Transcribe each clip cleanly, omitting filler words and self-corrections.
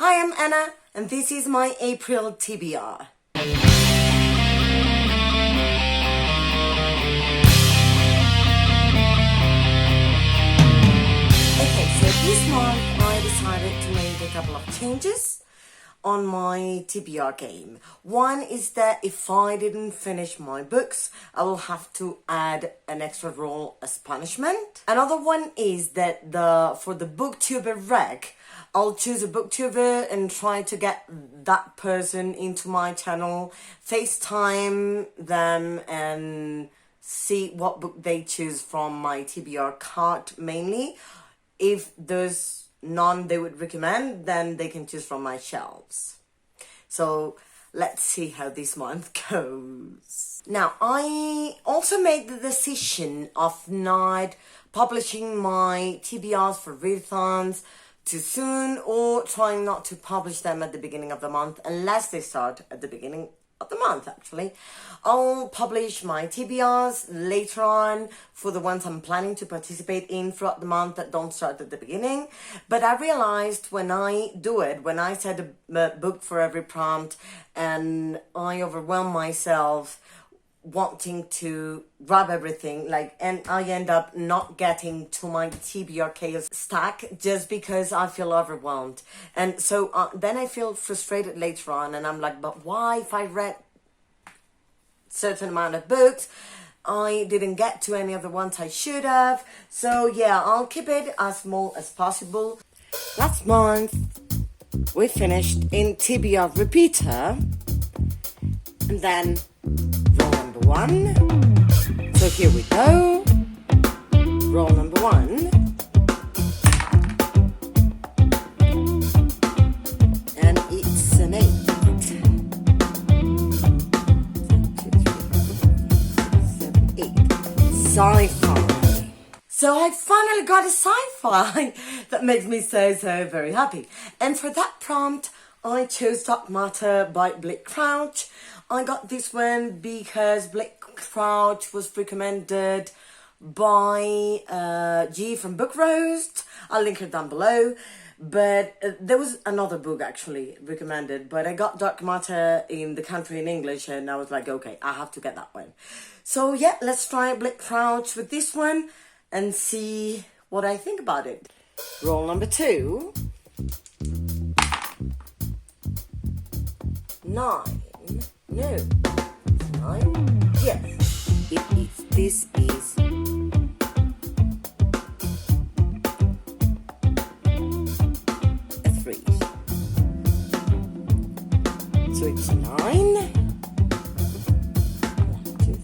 Hi, I'm Anna, and this is my April TBR. Okay, so this month I decided to make a couple of changes on my TBR game. One is that if I didn't finish my books, I will have to add an extra roll as punishment. Another one is that for the booktuber rec, I'll choose a booktuber and try to get that person into my channel, FaceTime them and see what book they choose from my TBR card mainly. If there's none they would recommend, then they can choose from my shelves. So let's see how this month goes. Now, I also made the decision of not publishing my TBRs for readathons too soon, or trying not to publish them at the beginning of the month unless they start at the beginning of the month. Actually, I'll publish my TBRs later on for the ones I'm planning to participate in throughout the month that don't start at the beginning. But I realized when I do it, when I set a book for every prompt and I overwhelm myself wanting to grab everything, and I end up not getting to my TBR Chaos stack just because I feel overwhelmed. And so then I feel frustrated later on, and I'm like, but why, if I read certain amount of books, I didn't get to any of the ones I should have. So yeah, I'll keep it as small as possible. Last month we finished in TBR Repeater, and then roll number one. So here we go. Roll number one. And it's an 8. 8. Sci-fi. So I finally got a sci-fi that makes me so very happy. And for that prompt, I chose Dark Matter by Blake Crouch. I got this one because Blake Crouch was recommended by G from Book Roast. I'll link her down below. But there was another book actually recommended, but I got Dark Matter in the country in English, and I was like, okay, I have to get that one. So yeah, let's try Blake Crouch with this one and see what I think about it. Roll number 2. 9. No. 9? Yes. It is. This is a 3. So it's 9. 1, 2,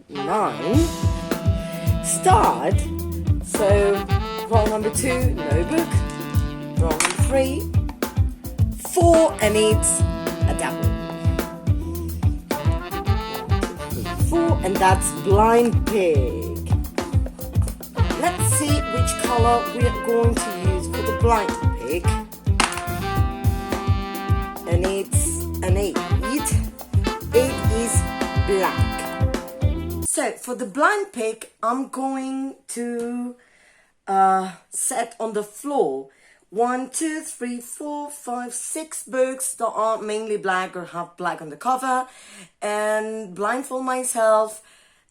3, 9. Start. So roll number 2, no book. Roll number 3. 4, and it's a double. 1, 2, 3, 4, and that's Blind Pig. Let's see which color we are going to use for the Blind Pig. And it's an 8. It is black. So for the Blind Pig, I'm going to set on the floor 1, 2, 3, 4, 5, 6 books that are mainly black or have black on the cover, and blindfold myself,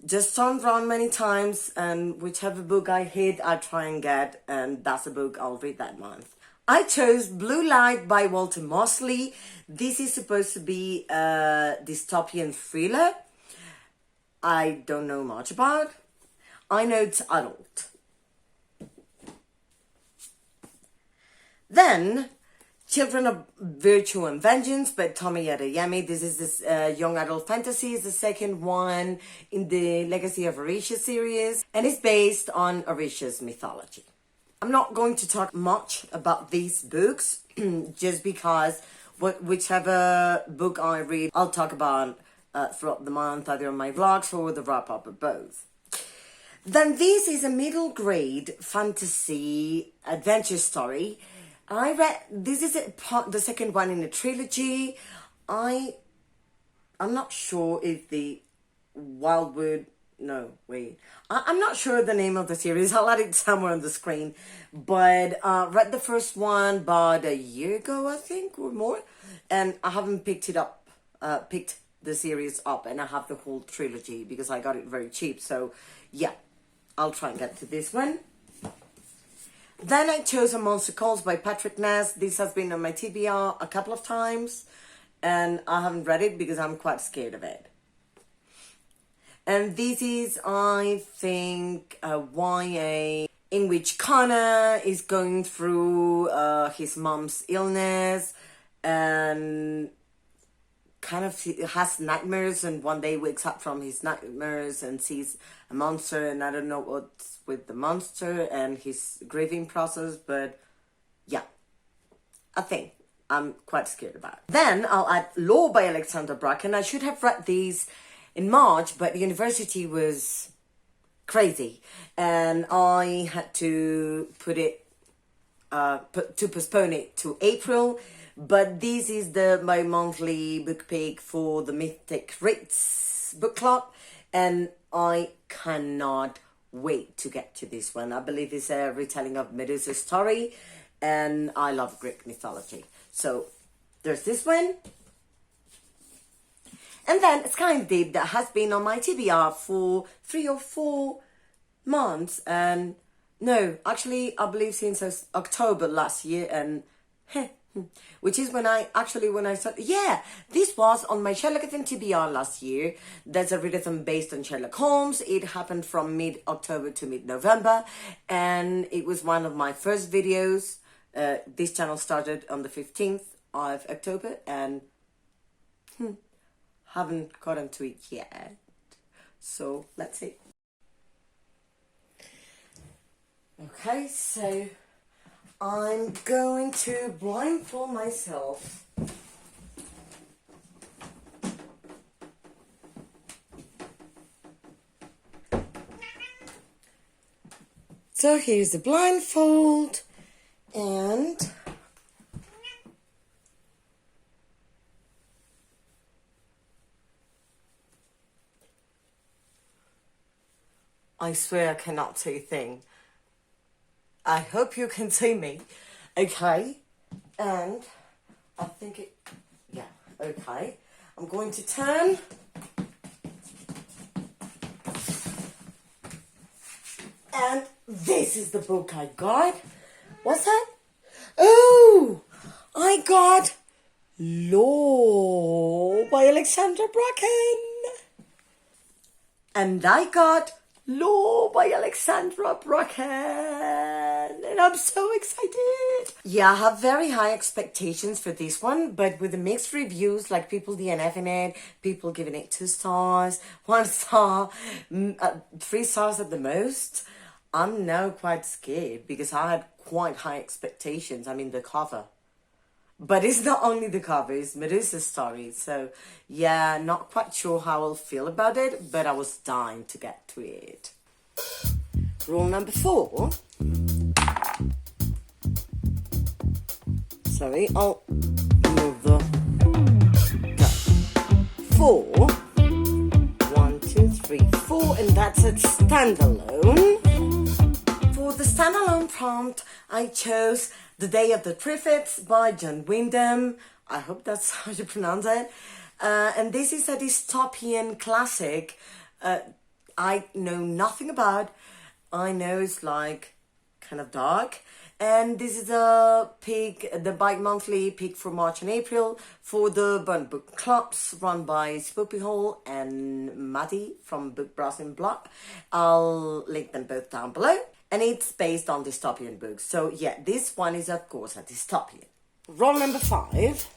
just turn around many times, and whichever book I hit, I try and get, and that's a book I'll read that month. I chose Blue Light by Walter Mosley. This is supposed to be a dystopian thriller. I don't know much about. I know it's adult. Then, Children of Virtue and Vengeance by Tomi Adeyemi. This is this young adult fantasy. It's the second one in the Legacy of Orisha series, and it's based on Orisha's mythology. I'm not going to talk much about these books, just because whichever book I read, I'll talk about throughout the month, either on my vlogs or the wrap-up, or both. Then this is a middle grade fantasy adventure story. I read, this is the second one in the trilogy. I'm not sure if the Wildwood no, wait. I'm not sure the name of the series. I'll add it somewhere on the screen. But read the first one about a year ago, I think, or more. And I haven't picked the series up, and I have the whole trilogy because I got it very cheap. So, yeah, I'll try and get to this one. Then I chose A Monster Calls by Patrick Ness. This has been on my TBR a couple of times, and I haven't read it because I'm quite scared of it. And this is, I think, a YA in which Connor is going through his mom's illness and kind of has nightmares, and one day wakes up from his nightmares and sees a monster, and I don't know what's with the monster and his grieving process, but yeah, a thing I'm quite scared about. Then I'll add Law by Alexandra Bracken. I should have read these in March, but the university was crazy and I had to postpone it to April. But this is my monthly book pick for the Mythic Reads book club, and I cannot wait to get to this one. I believe it's a retelling of Medusa's story, and I love Greek mythology. So there's this one. And then it's kind of deep that has been on my TBR for 3 or 4 months, and no, actually I believe since October last year, and which is when I started. Yeah, this was on my Sherlockathon TBR last year. That's a readathon based on Sherlock Holmes. It happened from mid-October to mid-November, and it was one of my first videos. This channel started on the 15th of October, and haven't gotten to it yet. So let's see. Okay, so I'm going to blindfold myself. So here's the blindfold, and I swear I cannot see a thing. I hope you can see me. Okay, and I think yeah, okay. I'm going to turn. And this is the book I got. What's that? Oh, I got Law by Alexandra Bracken. And I got Law by Alexandra Bracken, and I'm so excited. Yeah, I have very high expectations for this one, but with the mixed reviews, like people DNFing it, people giving it 2 stars, 1 star, 3 stars at the most, I'm now quite scared because I had quite high expectations. I mean, the cover. But it's not only the cover, it's Medusa's story. So, yeah, not quite sure how I'll feel about it, but I was dying to get to it. Rule number 4. Sorry, I'll move the... Go. 4. 1, 2, 3, 4, and that's a standalone. For the standalone prompt, I chose The Day of the Triffids by John Wyndham. I hope that's how you pronounce it. And this is a dystopian classic I know nothing about. I know it's like kind of dark. And this is a pick, the bi-monthly pick for March and April for the Burnt Book Clubs run by Spoopy Hall and Maddie from Book Browsing Blog. I'll link them both down below. And it's based on dystopian books. So yeah, this one is of course a dystopian. Roll number 5.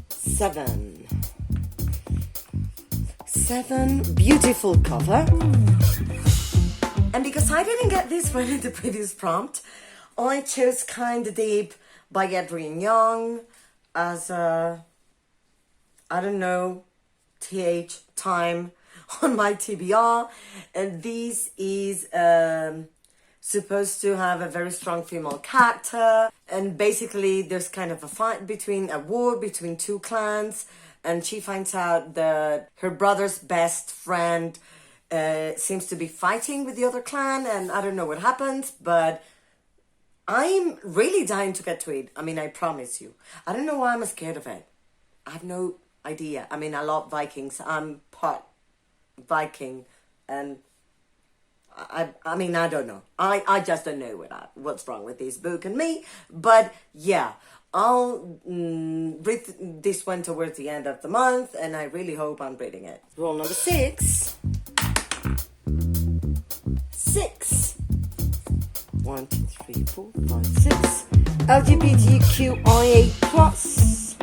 7. 7. Beautiful cover. And because I didn't get this one in the previous prompt, I chose Kinda Deep by Adrienne Young as a, I don't know, TH time on my TBR. And this is supposed to have a very strong female character. And basically there's kind of a war between 2 clans. and she finds out that her brother's best friend seems to be fighting with the other clan, and I don't know what happens, but I'm really dying to get to it. I mean, I promise you. I don't know why I'm scared of it. I have no idea. I mean, I love Vikings. I'm part Viking, and I mean, I don't know. I just don't know what's wrong with this book and me. But yeah, I'll read this one towards the end of the month, and I really hope I'm reading it. Rule number 6. 6. 1, 2, 3, 4, 5, 6. LGBTQIA plus.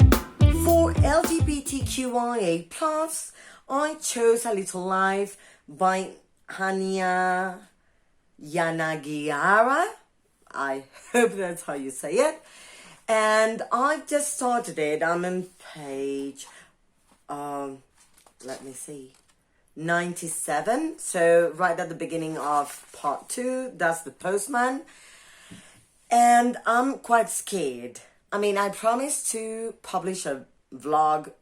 For LGBTQIA plus, I chose A Little Life by Hania Yanagiara. I hope that's how you say it. And I've just started it. I'm on page, let me see, 97. So right at the beginning of part 2, that's the postman. And I'm quite scared. I mean, I promised to publish a vlog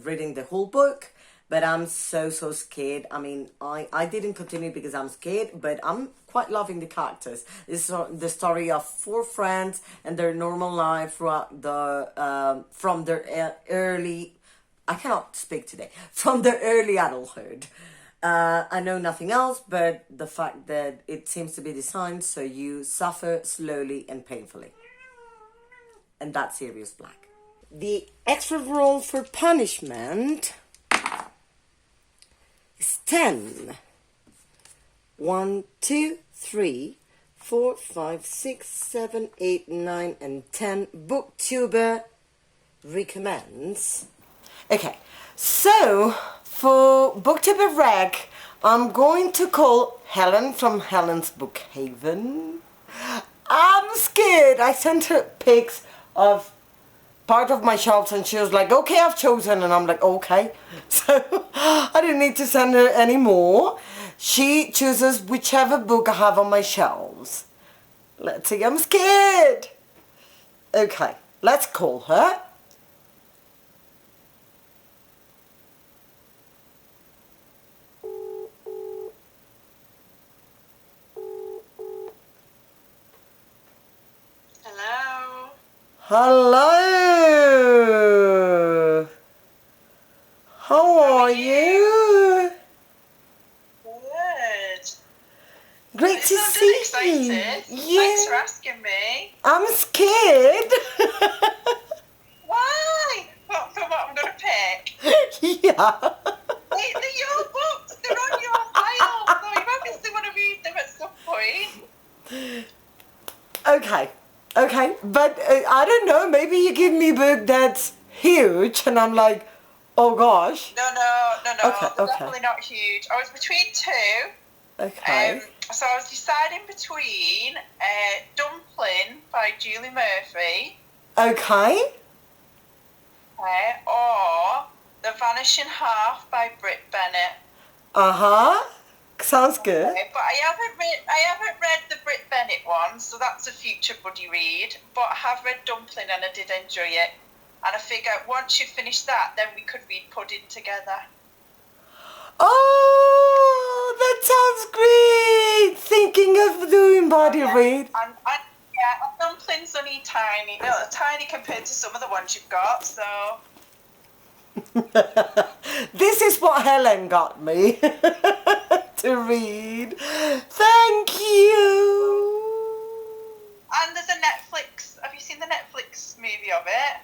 reading the whole book, but I'm so scared. I mean, I didn't continue because I'm scared, but I'm quite loving the characters. It's the story of 4 friends and their normal life throughout the from their early, I cannot speak today, from their early adulthood. I know nothing else but the fact that it seems to be designed so you suffer slowly and painfully. And that's Sirius Black. The extra roll for punishment is 10. 1, 2, 3, 4, 5, 6, 7, 8, 9, and 10. Booktuber recommends. Okay, so for Booktuber Rec, I'm going to call Helen from Helen's Book Haven. I'm scared. I sent her pics of part of my shelves and she was like, okay, I've chosen, and I'm like, okay. So I didn't need to send her any more. She chooses whichever book I have on my shelves. Let's see, I'm scared. Okay, let's call her. Hello. Hello. How are you? Good. Great to see excited. you. Thanks for asking me. I'm scared. Why? For what I'm going to pick? Yeah. They're your books. They're on your file. So you obviously want to read them at some point. Okay, but I don't know, maybe you give me a book that's huge and I'm like, oh gosh. No. Okay, They're definitely not huge. I was between 2. Okay. So I was deciding between Dumpling by Julie Murphy. Okay. Or The Vanishing Half by Britt Bennett. Uh-huh. Sounds good. Okay, but I haven't read the Britt Bennett one, so that's a future buddy read. But I have read Dumpling and I did enjoy it. And I figure once you finish that, then we could read Pudding together. Oh, that sounds great. Thinking of doing body read. And Dumpling's only tiny. No, tiny compared to some of the ones you've got, so... This is what Helen got me to read. Thank you. And there's a Netflix. Have you seen the Netflix movie of it?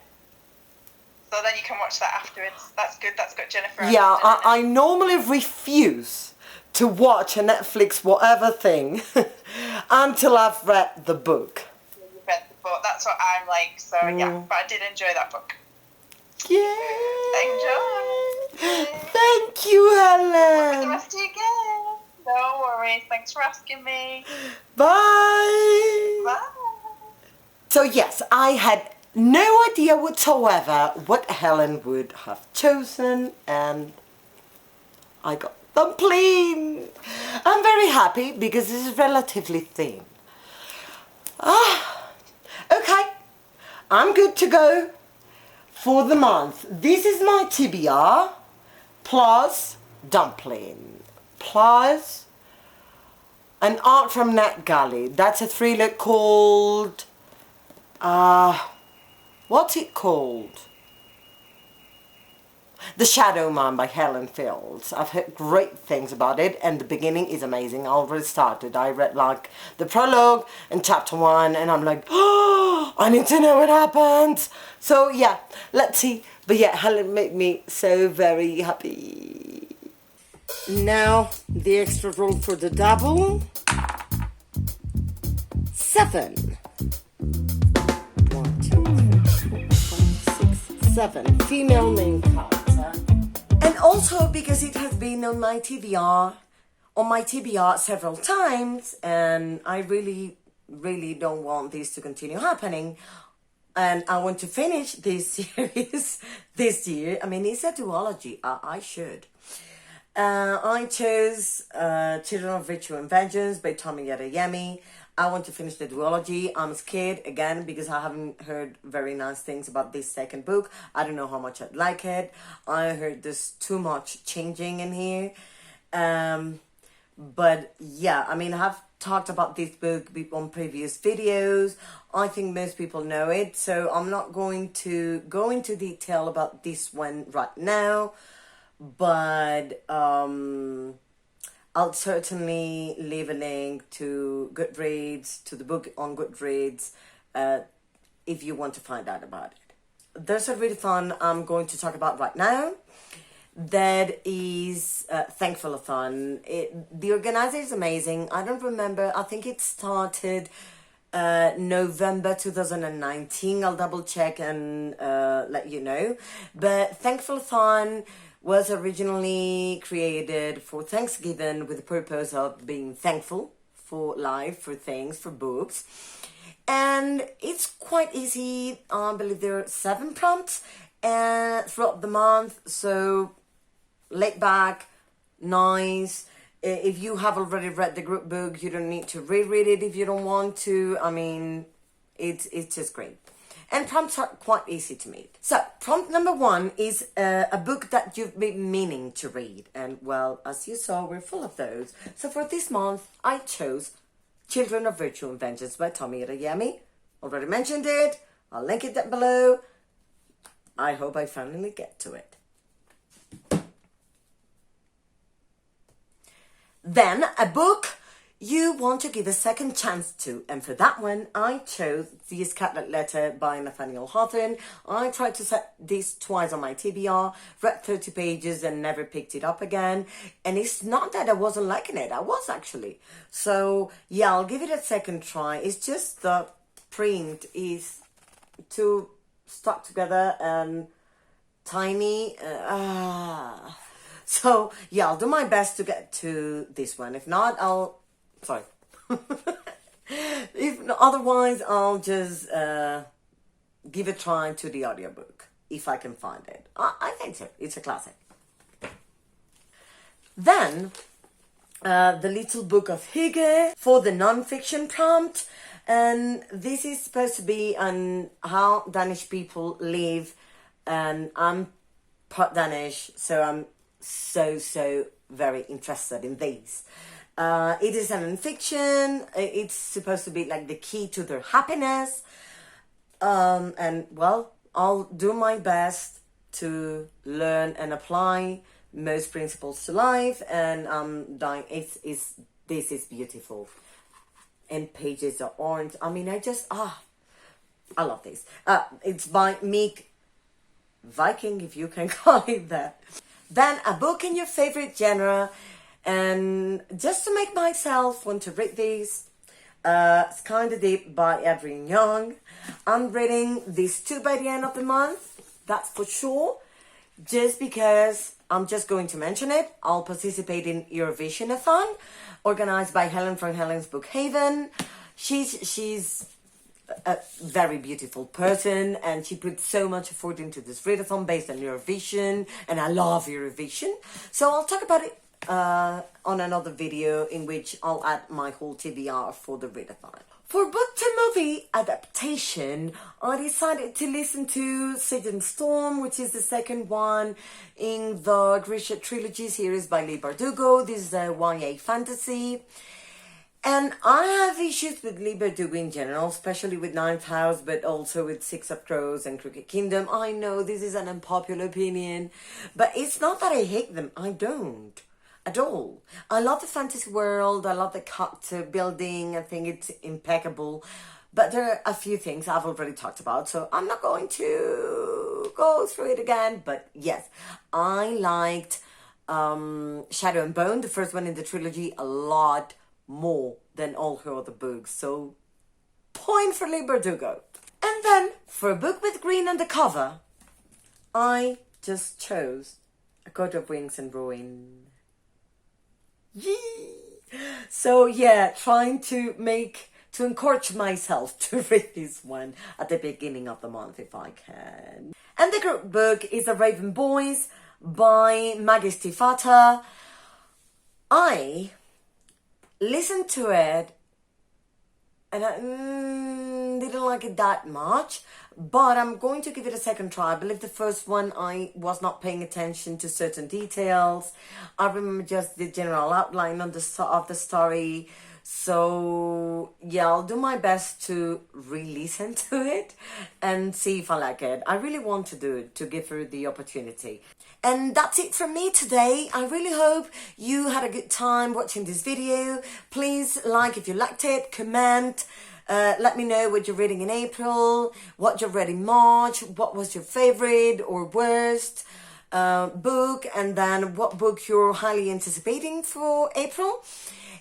So then you can watch that afterwards. That's good. That's got Jennifer Aniston. Yeah, I normally refuse to watch a Netflix whatever thing until I've read the book. You've read the book. That's what I'm like. So yeah, but I did enjoy that book. Yeah. Enjoy. Thank you, Helen. For the rest of your game. No worries. Thanks for asking me. Bye. Bye. So yes, I had no idea whatsoever what Helen would have chosen, and I got Dumpling. I'm very happy because this is relatively thin. Okay, I'm good to go. for the month. This is my TBR plus dumpling plus an art from Nat Galley. That's a thriller called what's it called? The Shadow Man by Helen Fields. I've heard great things about it, and the beginning is amazing. I already started. I read like the prologue and chapter 1, and I'm like, oh, I need to know what happens. So yeah, let's see. But yeah, Helen made me so very happy. Now the extra roll for the double. 7. 1, 2, 3, 4, 5, 6, 7. Female main character. And also because it has been on my TBR several times, and I really don't want this to continue happening, and I want to finish this series this year. I mean, it's a duology. I should. I chose Children of Virtue and Vengeance by Tomi Adeyemi. I want to finish the duology. I'm scared again because I haven't heard very nice things about this second book. I don't know how much I'd like it. I heard there's too much changing in here. But yeah, I mean, I've talked about this book on previous videos. I think most people know it, so I'm not going to go into detail about this one right now. But I'll certainly leave a link to Goodreads, to the book on Goodreads, if you want to find out about it. There's a really fun I'm going to talk about right now. That is Thankful-a-thon. The organizer is amazing. I don't remember. I think it started November 2019. I'll double check and let you know. But Thankful-a-thon was originally created for Thanksgiving with the purpose of being thankful for life, for things, for books. And it's quite easy. I believe there are 7 prompts throughout the month. So laid back, nice. If you have already read the group book, you don't need to reread it if you don't want to. I mean, it's just great. And prompts are quite easy to meet. So, prompt number 1 is a book that you've been meaning to read. And, well, as you saw, we're full of those. So, for this month, I chose Children of Virtue and Vengeance by Tomi Adeyemi. Already mentioned it. I'll link it down below. I hope I finally get to it. Then, a book you want to give a second chance to, and for that one I chose The Scarlet Letter by Nathaniel Hawthorne. I tried to set this twice on my TBR, read 30 pages and never picked it up again, and it's not that I wasn't liking it, I was actually. So yeah, I'll give it a second try. It's just the print is too stuck together and tiny. So yeah, I'll do my best to get to this one. If not, sorry. Otherwise, I'll just give a try to the audiobook, if I can find it. I think so. It's a classic. Then, The Little Book of Hygge for the non-fiction prompt. And this is supposed to be on how Danish people live. And I'm part Danish, so I'm so very interested in these. It is a non-fiction. It's supposed to be like the key to their happiness. And well, I'll do my best to learn and apply most principles to life. And this is beautiful. And pages are orange. I mean, I love this. It's by Meek Viking, if you can call it that. Then a book in your favorite genre. And just to make myself want to read these, it's kind of deep by Adrian Young. I'm reading these 2 by the end of the month, that's for sure. Just because I'm just going to mention it, I'll participate in Eurovision-a-thon, organized by Helen from Helen's Book Haven. She's a very beautiful person, and she put so much effort into this readathon based on Eurovision, and I love Eurovision. So I'll talk about it on another video in which I'll add my whole TBR for the readathon. For book to movie adaptation, I decided to listen to Sage and Storm, which is the second one in the Grisha trilogy series by Lee Bardugo. This is a YA fantasy. And I have issues with Lee Bardugo in general, especially with Ninth House, but also with Six of Crows and Crooked Kingdom. I know this is an unpopular opinion, but it's not that I hate them. I don't. At all. I love the fantasy world. I love the character building. I think it's impeccable. But there are a few things I've already talked about, so I'm not going to go through it again. But yes, I liked Shadow and Bone, the first one in the trilogy, a lot more than all her other books. So, point for Lee Bardugo. And then, for a book with green on the cover, I just chose A Coat of Wings and Ruin. Yee! So yeah, trying to encourage myself to read this one at the beginning of the month if I can. And the group book is The Raven Boys by Maggie Stifata. I listened to it and I didn't like it that much, but I'm going to give it a second try. I believe the first one I was not paying attention to certain details. I remember just the general outline of the story. So yeah, I'll do my best to re-listen to it and see if I like it. I really want to do it, to give her the opportunity. And that's it from me today. I really hope you had a good time watching this video. Please like if you liked it, comment. Let me know what you're reading in April, what you read in March, what was your favorite or worst book, and then what book you're highly anticipating for April.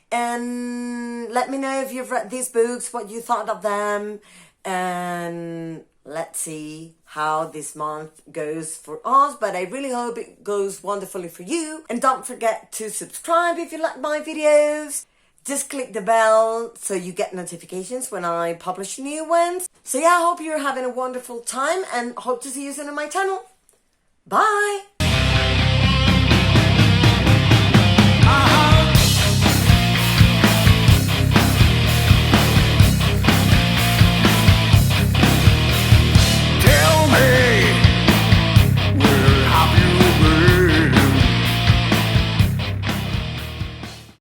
And let me know if you've read these books, what you thought of them, and let's see how this month goes for us. But I really hope it goes wonderfully for you. And don't forget to subscribe if you like my videos. Just click the bell so you get notifications when I publish new ones. So yeah, I hope you're having a wonderful time and hope to see you soon on my channel. Bye!